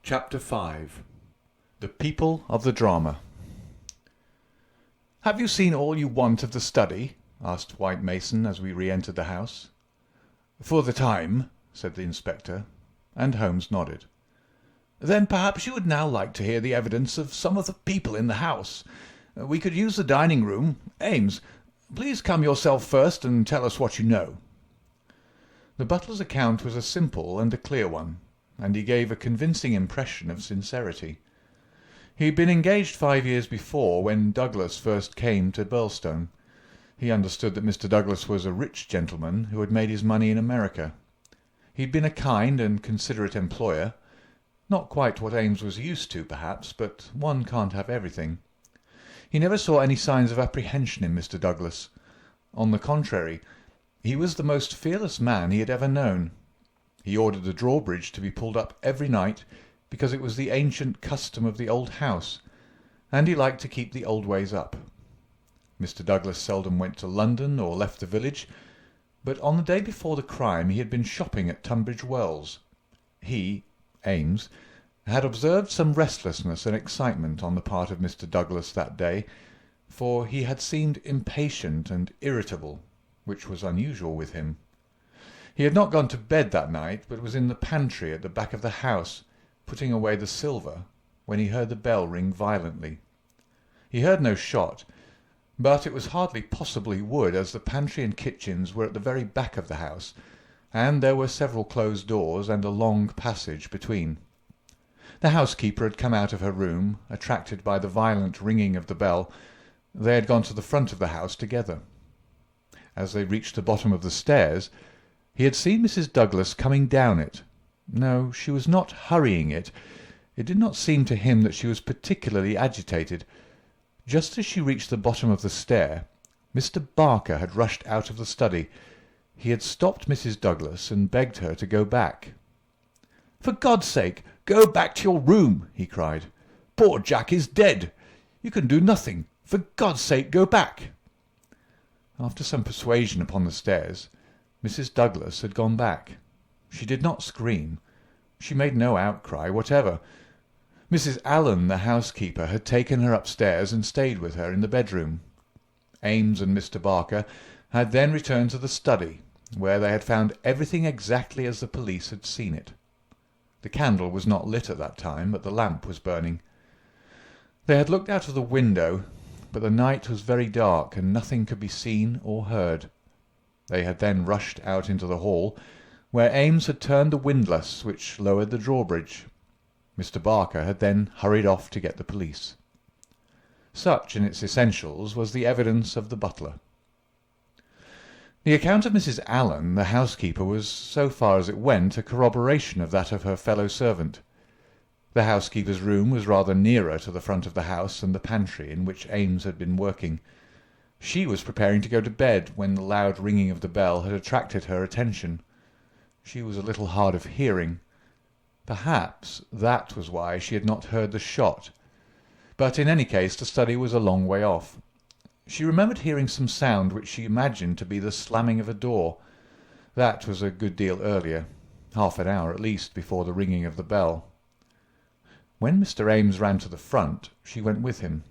Chapter 5. The People of the Drama. "Have you seen all you want of the study?" asked White Mason as we re-entered the house. "For the time," said the inspector, and Holmes nodded. "Then perhaps you would now like to hear the evidence of some of the people in the house. We could use the dining room. Ames, please come yourself first and tell us what you know." The butler's account was a simple and a clear one, and he gave a convincing impression of sincerity. He had been engaged 5 years before, when Douglas first came to Birlstone. He understood that Mr. Douglas was a rich gentleman who had made his money in America. He had been a kind and considerate employer, not quite what Ames was used to, perhaps, but one can't have everything. He never saw any signs of apprehension in Mr. Douglas. On the contrary, he was the most fearless man he had ever known. He ordered the drawbridge to be pulled up every night, because it was the ancient custom of the old house, and he liked to keep the old ways up. Mr. Douglas seldom went to London or left the village, but on the day before the crime he had been shopping at Tunbridge Wells. He, Ames, had observed some restlessness and excitement on the part of Mr. Douglas that day, for he had seemed impatient and irritable, which was unusual with him. He had not gone to bed that night, but was in the pantry at the back of the house, putting away the silver, when he heard the bell ring violently. He heard no shot, but it was hardly possible he would, as the pantry and kitchens were at the very back of the house, and there were several closed doors and a long passage between. The housekeeper had come out of her room, attracted by the violent ringing of the bell. They had gone to the front of the house together. As they reached the bottom of the stairs, he had seen Mrs. Douglas coming down it. No, she was not hurrying it. It did not seem to him that she was particularly agitated. Just as she reached the bottom of the stair, Mr. Barker had rushed out of the study. He had stopped Mrs. Douglas and begged her to go back. "For God's sake, go back to your room," he cried. "Poor Jack is dead. You can do nothing. For God's sake, go back." After some persuasion upon the stairs, Mrs. Douglas had gone back. She did not scream. She made no outcry whatever. Mrs. Allen, the housekeeper, had taken her upstairs and stayed with her in the bedroom. Ames and Mr. Barker had then returned to the study, where they had found everything exactly as the police had seen it. The candle was not lit at that time, but the lamp was burning. They had looked out of the window, but the night was very dark, and nothing could be seen or heard. They had then rushed out into the hall, where Ames had turned the windlass which lowered the drawbridge. Mr. Barker had then hurried off to get the police. Such, in its essentials, was the evidence of the butler. The account of Mrs. Allen, the housekeeper, was, so far as it went, a corroboration of that of her fellow-servant. The housekeeper's room was rather nearer to the front of the house than the pantry in which Ames had been working. She was preparing to go to bed when the loud ringing of the bell had attracted her attention. She was a little hard of hearing. Perhaps that was why she had not heard the shot. But in any case the study was a long way off. She remembered hearing some sound which she imagined to be the slamming of a door. That was a good deal earlier, half an hour at least before the ringing of the bell. When Mr. Ames ran to the front, she went with him.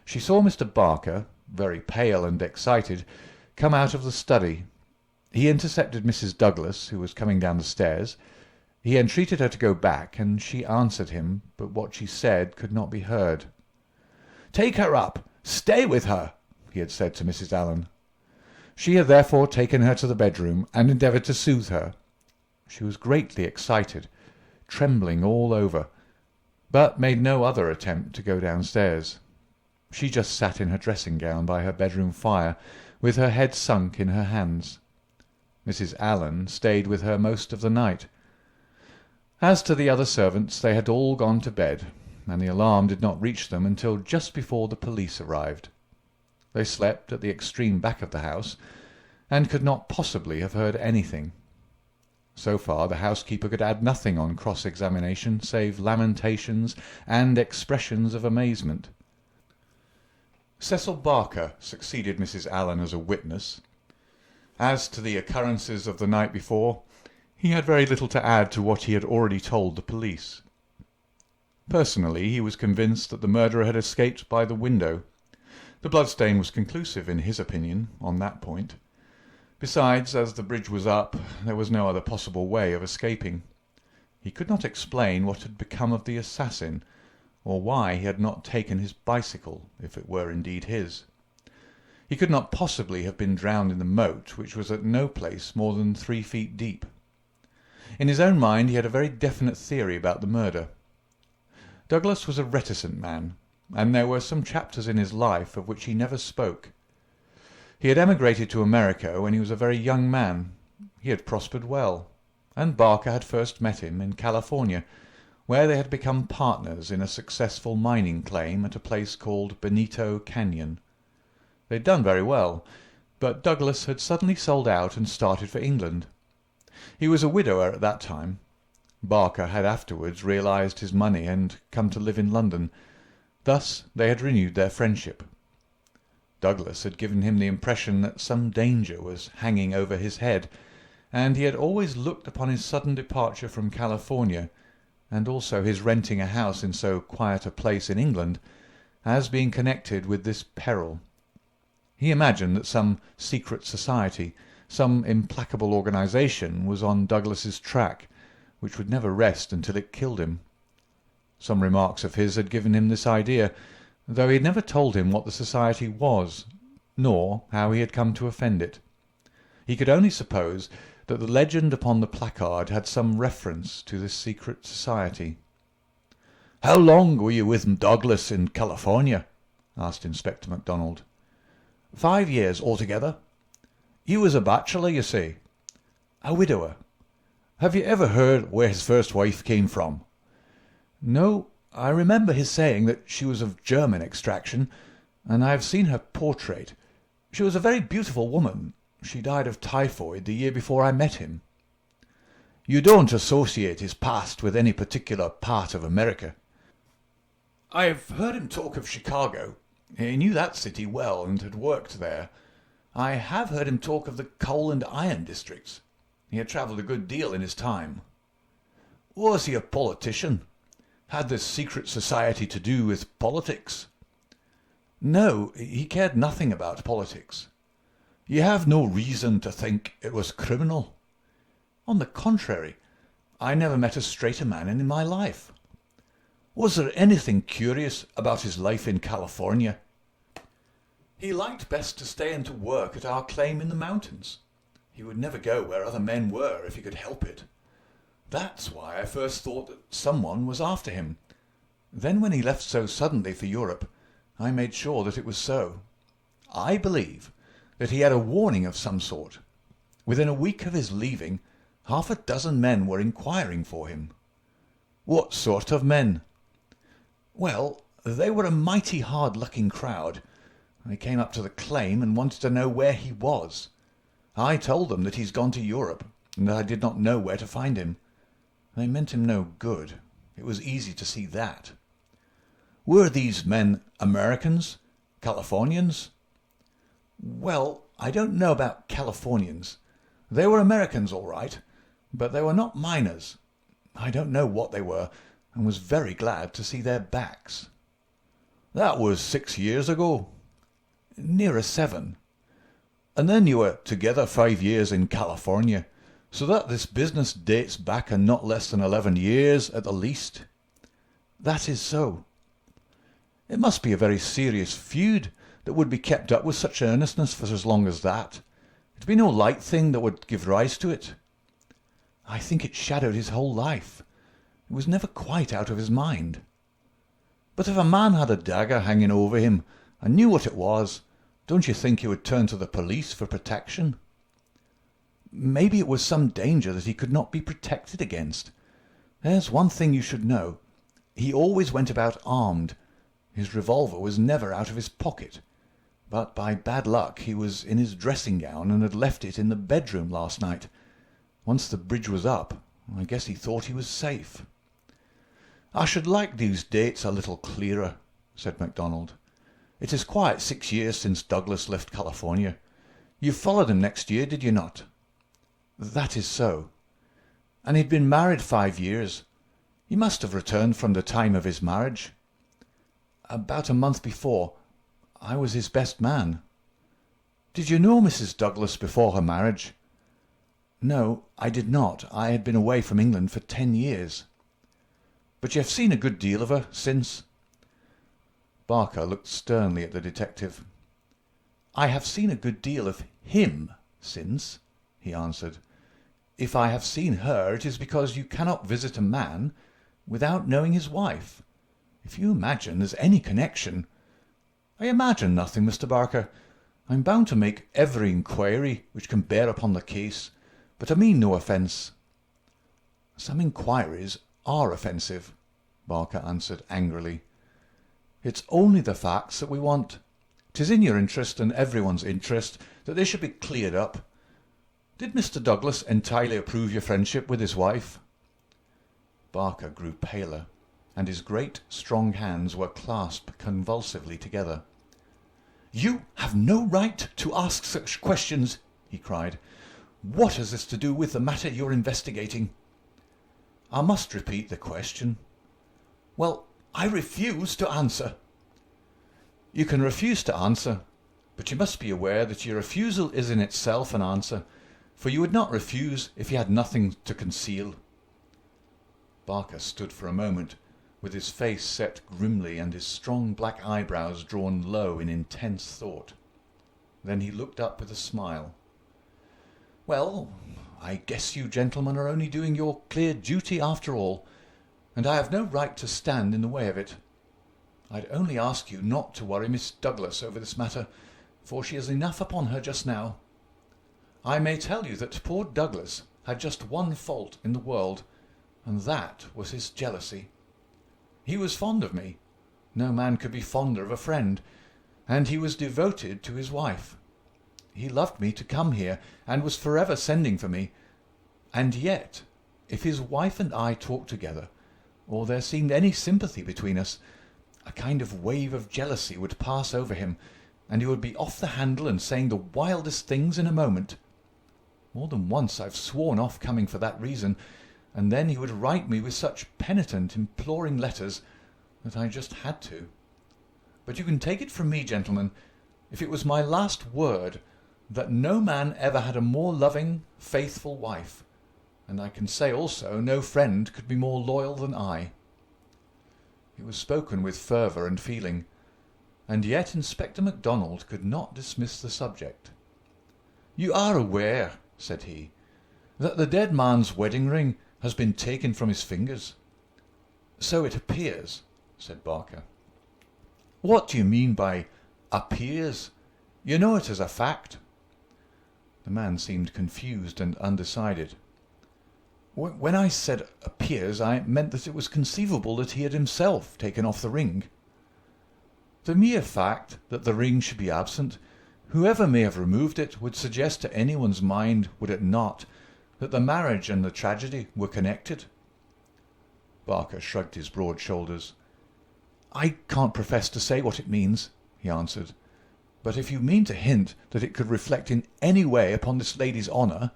She saw Mr. Barker, very pale and excited, come out of the study. He intercepted Mrs. Douglas, who was coming down the stairs. He entreated her to go back, and she answered him, but what she said could not be heard. "Take her up. Stay with her," he had said to Mrs. Allen. She had therefore taken her to the bedroom and endeavoured to soothe her. She was greatly excited, trembling all over, but made no other attempt to go downstairs. She just sat in her dressing-gown by her bedroom fire, with her head sunk in her hands. Mrs. Allen stayed with her most of the night. As to the other servants, they had all gone to bed, and the alarm did not reach them until just before the police arrived. They slept at the extreme back of the house, and could not possibly have heard anything. So far the housekeeper could add nothing on cross-examination save lamentations and expressions of amazement. Cecil Barker succeeded Mrs. Allen as a witness. As to the occurrences of the night before, he had very little to add to what he had already told the police. Personally, he was convinced that the murderer had escaped by the window. The bloodstain was conclusive, in his opinion, on that point. Besides, as the bridge was up, there was no other possible way of escaping. He could not explain what had become of the assassin, or why he had not taken his bicycle, if it were indeed his. He could not possibly have been drowned in the moat, which was at no place more than 3 feet deep. In his own mind he had a very definite theory about the murder. Douglas was a reticent man, and there were some chapters in his life of which he never spoke. He had emigrated to America when he was a very young man. He had prospered well, and Barker had first met him in California, where they had become partners in a successful mining claim at a place called Benito Canyon. They had done very well, but Douglas had suddenly sold out and started for England. He was a widower at that time. Barker had afterwards realized his money and come to live in London. Thus they had renewed their friendship. Douglas had given him the impression that some danger was hanging over his head, and he had always looked upon his sudden departure from California, and also his renting a house in so quiet a place in England, as being connected with this peril. He imagined that some secret society, some implacable organisation, was on Douglas's track, which would never rest until it killed him. Some remarks of his had given him this idea, though he had never told him what the society was, nor how he had come to offend it. He could only suppose that the legend upon the placard had some reference to this secret society. "How long were you with Douglas in California?" asked Inspector MacDonald. 5 years altogether. You was a bachelor, you say?" "A widower." "Have you ever heard where his first wife came from?" "No. I remember his saying that she was of German extraction, and I have seen her portrait. She was a very beautiful woman. She died of typhoid the year before I met him." "You don't associate his past with any particular part of America?" "I have heard him talk of Chicago. He knew that city well and had worked there. I have heard him talk of the coal and iron districts. He had travelled a good deal in his time." "Was he a politician? Had this secret society to do with politics?" "No, he cared nothing about politics." "You have no reason to think it was criminal?" "On the contrary, I never met a straighter man in my life." "Was there anything curious about his life in California?" "He liked best to stay and to work at our claim in the mountains. He would never go where other men were if he could help it. That's why I first thought that someone was after him. Then when he left so suddenly for Europe, I made sure that it was so. I believe that he had a warning of some sort. Within a week of his leaving, 6 men were inquiring for him." "What sort of men?" "Well, they were a mighty hard-looking crowd. They came up to the claim and wanted to know where he was. I told them that he's gone to Europe, and that I did not know where to find him. They meant him no good. It was easy to see that." "Were these men Americans? Californians?" "Well, I don't know about Californians. They were Americans all right, but they were not miners. I don't know what they were, and was very glad to see their backs." "That was 6 years ago?" "Nearer 7. "And then you were together 5 years in California, so that this business dates back a not less than 11 years at the least?" "That is so." "It must be a very serious feud that would be kept up with such earnestness for as long as that. It'd be no light thing that would give rise to it." "I think it shadowed his whole life. It was never quite out of his mind." "But if a man had a dagger hanging over him and knew what it was, don't you think he would turn to the police for protection?" "Maybe it was some danger that he could not be protected against. There's one thing you should know. He always went about armed. His revolver was never out of his pocket. But by bad luck he was in his dressing gown and had left it in the bedroom last night. Once the bridge was up, I guess he thought he was safe." "I should like these dates a little clearer," said MacDonald. "It is quite 6 years since Douglas left California. You followed him next year, did you not?" "That is so." "And he'd been married 5 years. He must have returned from the time of his marriage. About a month before. I was his best man." "Did you know Mrs. Douglas before her marriage?" "No, I did not. I had been away from England for 10 years." "But you have seen a good deal of her since?" Barker looked sternly at the detective. "I have seen a good deal of him since," he answered. "If I have seen her, it is because you cannot visit a man without knowing his wife. If you imagine there's any connection—" "I imagine nothing, Mr. Barker. I am bound to make every inquiry which can bear upon the case, but I mean no offence." "Some inquiries are offensive," Barker answered angrily. "It's only the facts that we want. 'Tis in your interest and everyone's interest that they should be cleared up. Did Mr. Douglas entirely approve your friendship with his wife?" Barker grew paler, and his great strong hands were clasped convulsively together. "You have no right to ask such questions," he cried. "What has this to do with the matter you're investigating?" "I must repeat the question." "Well, I refuse to answer." "You can refuse to answer, but you must be aware that your refusal is in itself an answer, for you would not refuse if you had nothing to conceal." Barker stood for a moment, with his face set grimly and his strong black eyebrows drawn low in intense thought. Then he looked up with a smile. "Well, I guess you gentlemen are only doing your clear duty after all, and I have no right to stand in the way of it. I'd only ask you not to worry Miss Douglas over this matter, for she has enough upon her just now. I may tell you that poor Douglas had just one fault in the world, and that was his jealousy. He was fond of me. No man could be fonder of a friend, and he was devoted to his wife. He loved me to come here, and was forever sending for me. And yet, if his wife and I talked together, or there seemed any sympathy between us, a kind of wave of jealousy would pass over him, and he would be off the handle and saying the wildest things in a moment. More than once I've sworn off coming for that reason, and then he would write me with such penitent, imploring letters that I just had to. But you can take it from me, gentlemen, if it was my last word, that no man ever had a more loving, faithful wife, and I can say also no friend could be more loyal than I." It was spoken with fervour and feeling, and yet Inspector MacDonald could not dismiss the subject. "You are aware," said he, "that the dead man's wedding ring has been taken from his fingers?" "So it appears," said Barker. "What do you mean by 'appears'? You know it as a fact." The man seemed confused and undecided. "When I said 'appears,' I meant that it was conceivable that he had himself taken off the ring." "The mere fact that the ring should be absent, whoever may have removed it, would suggest to anyone's mind, would it not, that the marriage and the tragedy were connected?" Barker shrugged his broad shoulders. "I can't profess to say what it means," he answered, "but if you mean to hint that it could reflect in any way upon this lady's honour—"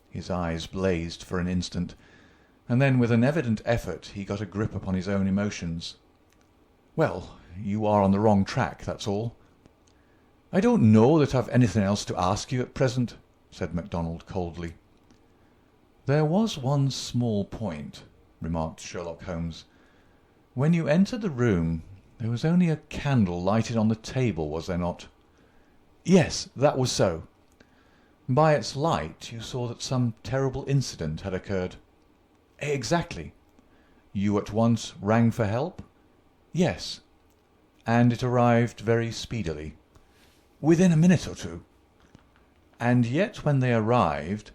His eyes blazed for an instant, and then with an evident effort he got a grip upon his own emotions. "Well, you are on the wrong track, that's all." "I don't know that I've anything else to ask you at present," said MacDonald coldly. "There was one small point," remarked Sherlock Holmes. "When you entered the room there was only a candle lighted on the table, was there not?" "Yes, that was so." "By its light you saw that some terrible incident had occurred?" "Exactly." "You at once rang for help?" "Yes." "And it arrived very speedily?" "Within a minute or two." "And yet when they arrived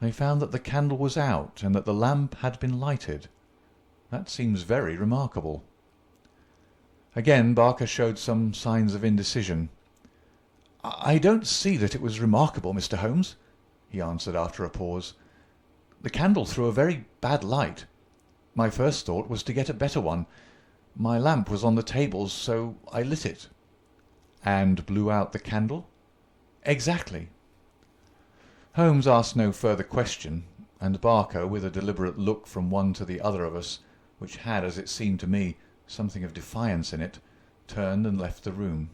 they found that the candle was out and that the lamp had been lighted. That seems very remarkable." Again Barker showed some signs of indecision. "I don't see that it was remarkable, Mr. Holmes," he answered after a pause. "The candle threw a very bad light. My first thought was to get a better one. My lamp was on the table, so I lit it." "And blew out the candle?" "Exactly." Holmes asked no further question, and Barker, with a deliberate look from one to the other of us, which had, as it seemed to me, something of defiance in it, turned and left the room.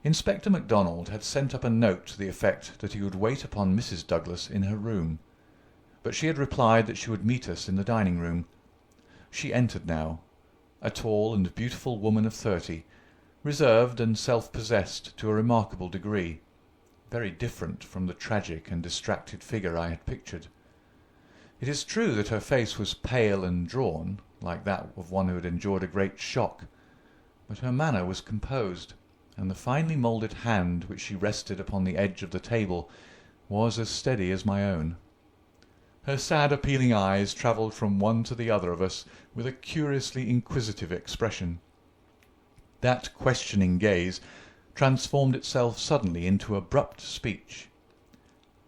Inspector MacDonald had sent up a note to the effect that he would wait upon Mrs. Douglas in her room, but she had replied that she would meet us in the dining-room. She entered now, a tall and beautiful woman of 30, reserved and self-possessed to a remarkable degree, very different from the tragic and distracted figure I had pictured. It is true that her face was pale and drawn, like that of one who had endured a great shock, but her manner was composed, and the finely moulded hand which she rested upon the edge of the table was as steady as my own. Her sad appealing eyes travelled from one to the other of us with a curiously inquisitive expression. That questioning gaze transformed itself suddenly into abrupt speech.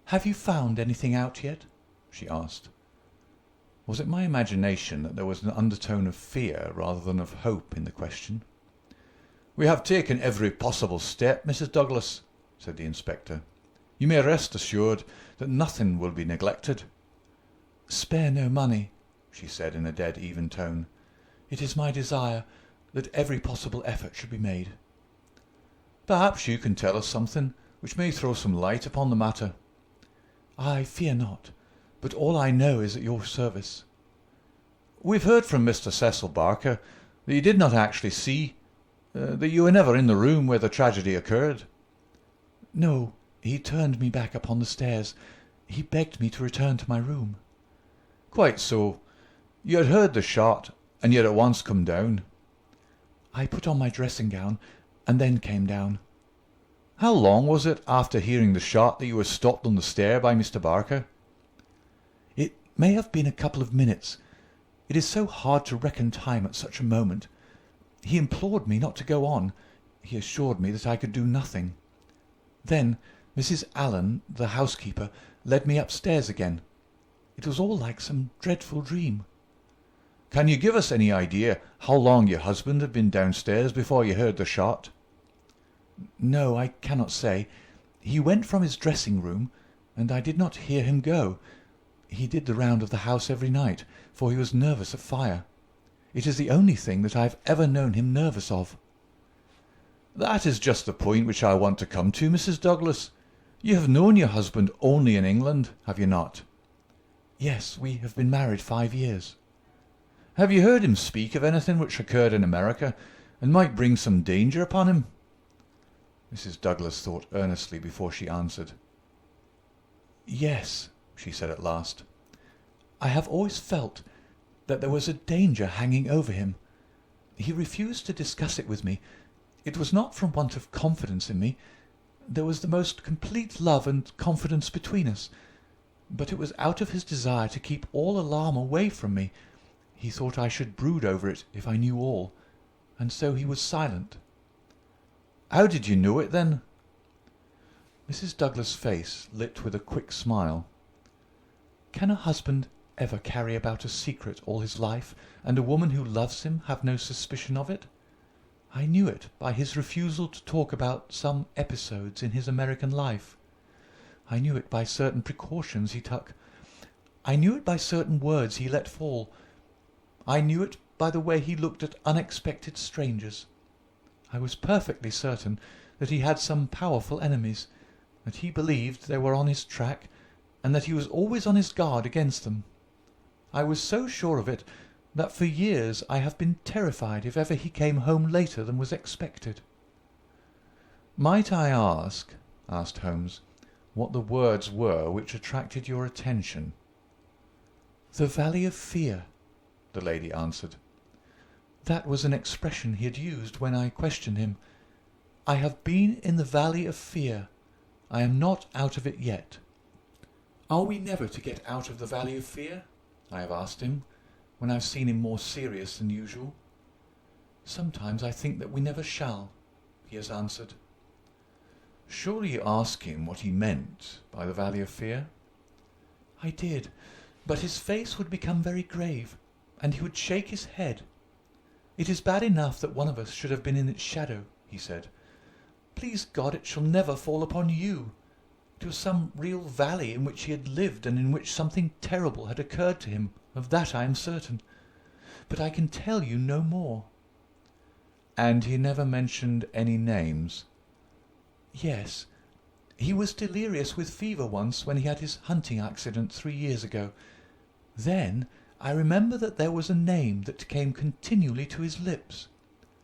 "Have you found anything out yet?" she asked. Was it my imagination that there was an undertone of fear rather than of hope in the question? "We have taken every possible step, Mrs. Douglas," said the inspector. "You may rest assured that nothing will be neglected." "Spare no money," she said in a dead even tone. "It is my desire that every possible effort should be made." "Perhaps you can tell us something which may throw some light upon the matter." "I fear not, but all I know is at your service." "We've heard from Mr. Cecil Barker that you did not actually see, that you were never in the room where the tragedy occurred." "No, he turned me back upon the stairs. He begged me to return to my room." "Quite so. You had heard the shot, and you had at once come down." "I put on my dressing-gown, and then came down." "How long was it after hearing the shot that you were stopped on the stair by Mr. Barker?" "It may have been a couple of minutes. It is so hard to reckon time at such a moment. He implored me not to go on. He assured me that I could do nothing. Then Mrs. Allen, the housekeeper, led me upstairs again. It was all like some dreadful dream." "Can you give us any idea how long your husband had been downstairs before you heard the shot?" "No, I cannot say. He went from his dressing-room, and I did not hear him go. He did the round of the house every night, for he was nervous of fire. It is the only thing that I have ever known him nervous of." "That is just the point which I want to come to, Mrs. Douglas. You have known your husband only in England, have you not?" "Yes, we have been married 5 years." "Have you heard him speak of anything which occurred in America, and might bring some danger upon him?" Mrs. Douglas thought earnestly before she answered. "Yes," she said at last. "I have always felt that there was a danger hanging over him. He refused to discuss it with me. It was not from want of confidence in me. There was the most complete love and confidence between us. But it was out of his desire to keep all alarm away from me. He thought I should brood over it if I knew all, and so he was silent." "How did you know it, then?" Mrs. Douglas' face lit with a quick smile. "Can a husband ever carry about a secret all his life, and a woman who loves him have no suspicion of it? I knew it by his refusal to talk about some episodes in his American life. I knew it by certain precautions he took. I knew it by certain words he let fall. I knew it by the way he looked at unexpected strangers. I was perfectly certain that he had some powerful enemies, that he believed they were on his track, and that he was always on his guard against them. I was so sure of it that for years I have been terrified if ever he came home later than was expected." "Might I asked Holmes, what the words were which attracted your attention?" "The Valley of Fear," the lady answered. "That was an expression he had used when I questioned him. I have been in the Valley of Fear. I am not out of it yet." "Are we never to get out of the Valley of Fear?" I have asked him, when I have seen him more serious than usual. "Sometimes I think that we never shall," he has answered. "Surely you asked him what he meant by the Valley of Fear?" "I did, but his face would become very grave, and he would shake his head. 'It is bad enough that one of us should have been in its shadow,' he said. 'Please God it shall never fall upon you.' It was some real valley in which he had lived, and in which something terrible had occurred to him, of that I am certain. but I can tell you no more." "And he never mentioned any names?" "Yes. He was delirious with fever once when he had his hunting accident 3 years ago. Then I remember that there was a name that came continually to his lips.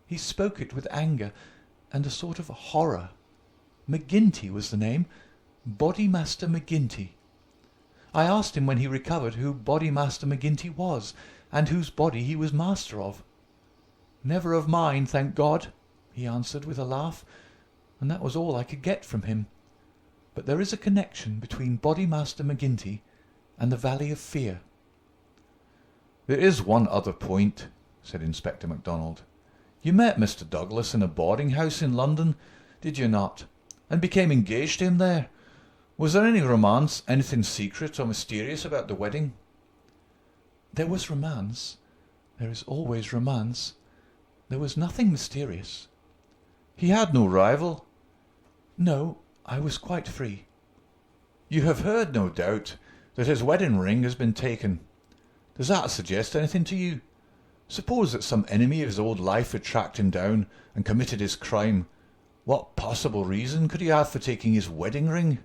He spoke it with anger and a sort of horror. McGinty was the name, Bodymaster McGinty. I asked him when he recovered who Bodymaster McGinty was, and whose body he was master of. 'Never of mine, thank God,' he answered with a laugh, and that was all I could get from him. But there is a connection between Bodymaster McGinty and the Valley of Fear." "There is one other point," said Inspector MacDonald. "You met Mr. Douglas in a boarding-house in London, did you not, and became engaged to him there? Was there any romance, anything secret or mysterious about the wedding?" "There was romance. There is always romance. There was nothing mysterious." "He had no rival?" "No, I was quite free." "You have heard, no doubt, that his wedding ring has been taken. Does that suggest anything to you? Suppose that some enemy of his old life had tracked him down and committed his crime. What possible reason could he have for taking his wedding ring?"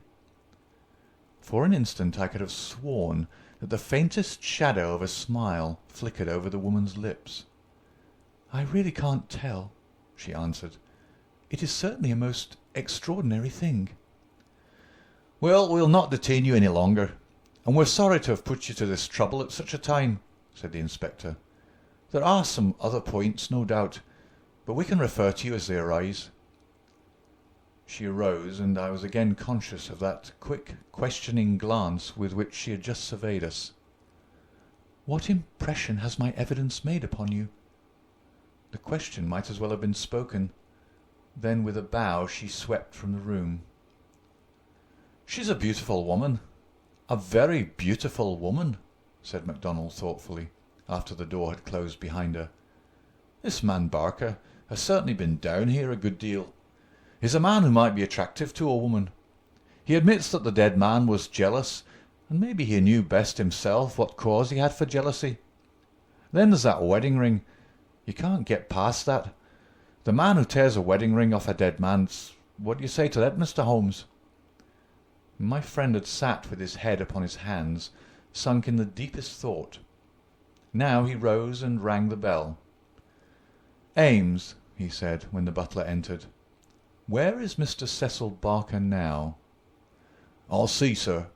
For an instant I could have sworn that the faintest shadow of a smile flickered over the woman's lips. "I really can't tell," she answered. "It is certainly a most extraordinary thing." "Well, we'll not detain you any longer, and we're sorry to have put you to this trouble at such a time," said the inspector. "There are some other points, no doubt, but we can refer to you as they arise." She arose, and I was again conscious of that quick, questioning glance with which she had just surveyed us. "What impression has my evidence made upon you?" The question might as well have been spoken. Then with a bow she swept from the room. "She's a beautiful woman, a very beautiful woman," said MacDonald thoughtfully, after the door had closed behind her. "This man Barker has certainly been down here a good deal. He's a man who might be attractive to a woman. He admits that the dead man was jealous, and maybe he knew best himself what cause he had for jealousy. Then there's that wedding ring. You can't get past that. The man who tears a wedding ring off a dead man's... What do you say to that, Mr. Holmes?" My friend had sat with his head upon his hands, sunk in the deepest thought. Now he rose and rang the bell. "Ames," he said, when the butler entered, "where is Mr. Cecil Barker now?" "I'll see, sir."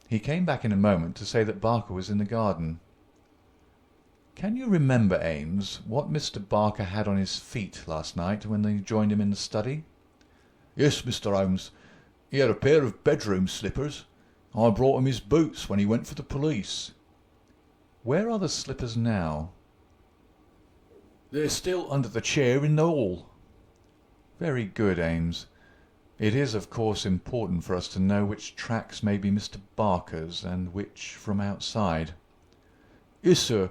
He came back in a moment to say that Barker was in the garden. "Can you remember, Ames, what Mr. Barker had on his feet last night when you joined him in the study?" "Yes, Mr. Holmes. He had a pair of bedroom slippers. I brought him his boots when he went for the police." "Where are the slippers now?" "They're still under the chair in the hall." "Very good, Ames. It is, of course, important for us to know which tracks may be Mr. Barker's and which from outside." "Yes, sir.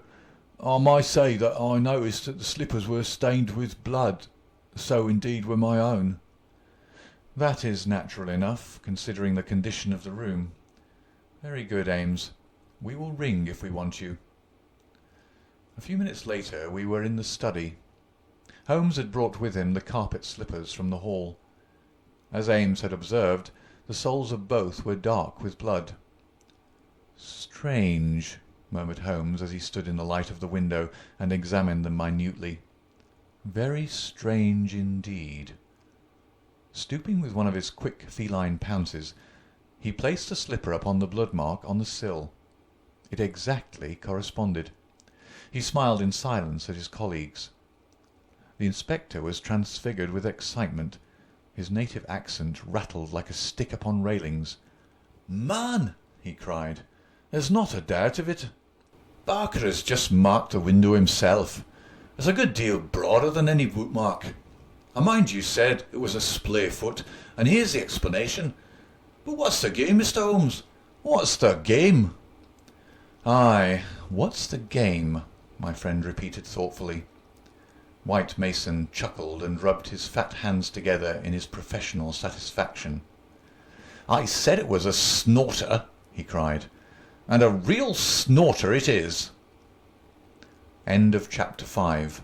I may say that I noticed that the slippers were stained with blood. So indeed were my own." "That is natural enough, considering the condition of the room. Very good, Ames. We will ring if we want you." A few minutes later we were in the study. Holmes had brought with him the carpet slippers from the hall. As Ames had observed, the soles of both were dark with blood. "Strange," murmured Holmes as he stood in the light of the window and examined them minutely. "Very strange indeed." Stooping with one of his quick feline pounces, he placed the slipper upon the blood mark on the sill. It exactly corresponded. He smiled in silence at his colleagues. The inspector was transfigured with excitement. His native accent rattled like a stick upon railings. "Man," he cried, "there's not a doubt of it. Barker has just marked the window himself. It's a good deal broader than any bootmark. I mind you said it was a splay foot, and here's the explanation. But what's the game, Mr. Holmes? What's the game?" "Aye, what's the game?" my friend repeated thoughtfully. White Mason chuckled and rubbed his fat hands together in his professional satisfaction. "I said it was a snorter," he cried, "and a real snorter it is." End of chapter 5.